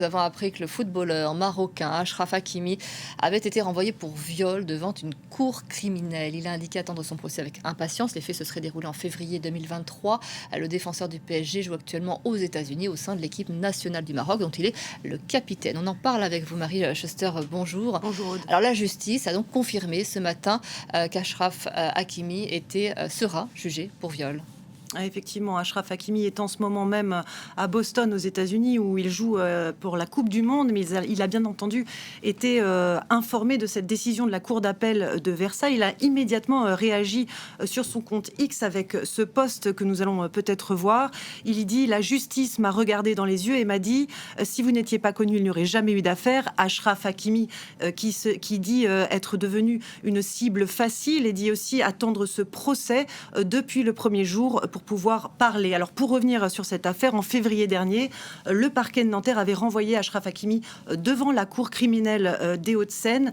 Nous avons appris que le footballeur marocain Achraf Hakimi avait été renvoyé pour viol devant une cour criminelle. Il a indiqué attendre son procès avec impatience. Les faits se seraient déroulés en février 2023. Le défenseur du PSG joue actuellement aux États-Unis au sein de l'équipe nationale du Maroc dont il est le capitaine. On en parle avec vous, Marie Schuster. Bonjour. Bonjour Aude. Alors la justice a donc confirmé ce matin qu'Achraf Hakimi sera jugé pour viol. Effectivement, Achraf Hakimi est en ce moment même à Boston, aux États-Unis, où il joue pour la Coupe du Monde, mais il a bien entendu été informé de cette décision de la Cour d'appel de Versailles. Il a immédiatement réagi sur son compte X avec ce post que nous allons peut-être voir. Il y dit: la justice m'a regardé dans les yeux et m'a dit si vous n'étiez pas connu, il n'y aurait jamais eu d'affaire. Achraf Hakimi qui dit être devenu une cible facile et dit aussi attendre ce procès depuis le premier jour pour pouvoir parler. Alors, pour revenir sur cette affaire, en février dernier, le parquet de Nanterre avait renvoyé Achraf Hakimi devant la cour criminelle des Hauts-de-Seine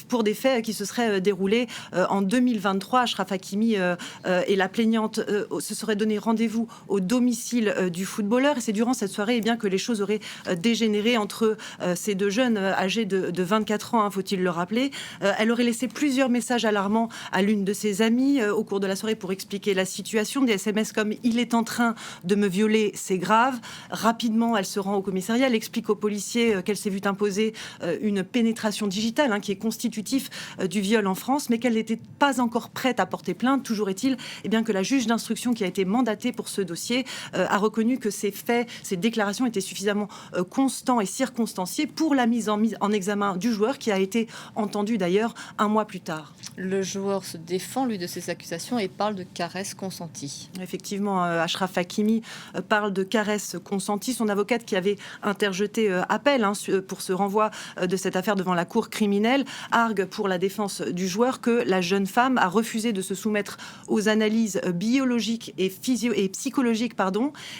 pour des faits qui se seraient déroulés en 2023. Achraf Hakimi et la plaignante se seraient donné rendez-vous au domicile du footballeur. Et c'est durant cette soirée que les choses auraient dégénéré entre ces deux jeunes âgés de 24 ans, faut-il le rappeler. Elle aurait laissé plusieurs messages alarmants à l'une de ses amies au cours de la soirée pour expliquer la situation. Des SMS comme il est en train de me violer, c'est grave. Rapidement, elle se rend au commissariat, elle explique aux policiers qu'elle s'est vue imposer une pénétration digitale qui est constitutif du viol en France, mais qu'elle n'était pas encore prête à porter plainte. Toujours est-il que la juge d'instruction qui a été mandatée pour ce dossier a reconnu que ces faits, ces déclarations étaient suffisamment constants et circonstanciés pour la mise en examen du joueur, qui a été entendu d'ailleurs un mois plus tard. Le joueur se défend, lui, de ces accusations et parle de caresses consenties. Effectivement, Achraf Hakimi parle de caresses consenties. Son avocate, qui avait interjeté appel pour ce renvoi de cette affaire devant la cour criminelle, argue pour la défense du joueur que la jeune femme a refusé de se soumettre aux analyses biologiques et psychologiques,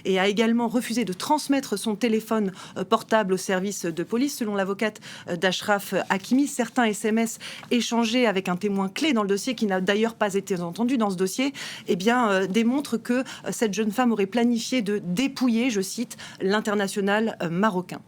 et a également refusé de transmettre son téléphone portable au service de police. Selon l'avocate d'Achraf Hakimi, certains SMS échangés avec un témoin clé dans le dossier, qui n'a d'ailleurs pas été entendu dans ce dossier, démontrent que cette jeune femme aurait planifié de dépouiller, je cite, l'international marocain.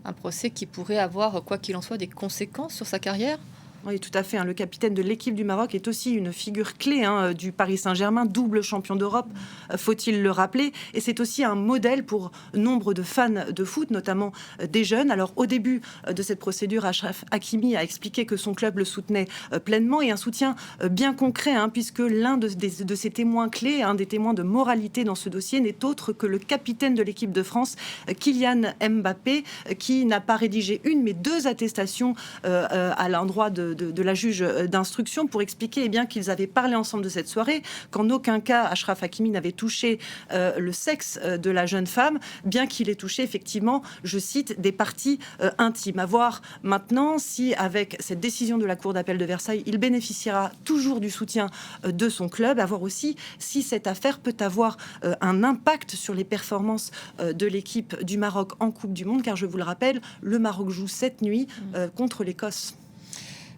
Un procès qui pourrait avoir, quoi qu'il en soit, des conséquences sur sa carrière ? Oui, tout à fait. Le capitaine de l'équipe du Maroc est aussi une figure clé du Paris Saint-Germain, double champion d'Europe, faut-il le rappeler. Et c'est aussi un modèle pour nombre de fans de foot, notamment des jeunes. Alors, au début de cette procédure, Achraf Hakimi a expliqué que son club le soutenait pleinement, et un soutien bien concret, puisque l'un de ces témoins clés, un des témoins de moralité dans ce dossier, n'est autre que le capitaine de l'équipe de France, Kylian Mbappé, qui n'a pas rédigé une, mais deux attestations à l'endroit de la juge d'instruction pour expliquer qu'ils avaient parlé ensemble de cette soirée, qu'en aucun cas Achraf Hakimi n'avait touché le sexe de la jeune femme, bien qu'il ait touché effectivement, je cite, des parties intimes. À voir maintenant si, avec cette décision de la Cour d'appel de Versailles, il bénéficiera toujours du soutien de son club. À voir aussi si cette affaire peut avoir un impact sur les performances de l'équipe du Maroc en Coupe du Monde, car je vous le rappelle, le Maroc joue cette nuit contre l'Écosse.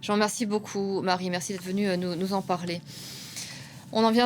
Je vous remercie beaucoup, Marie. Merci d'être venue nous en parler. On en vient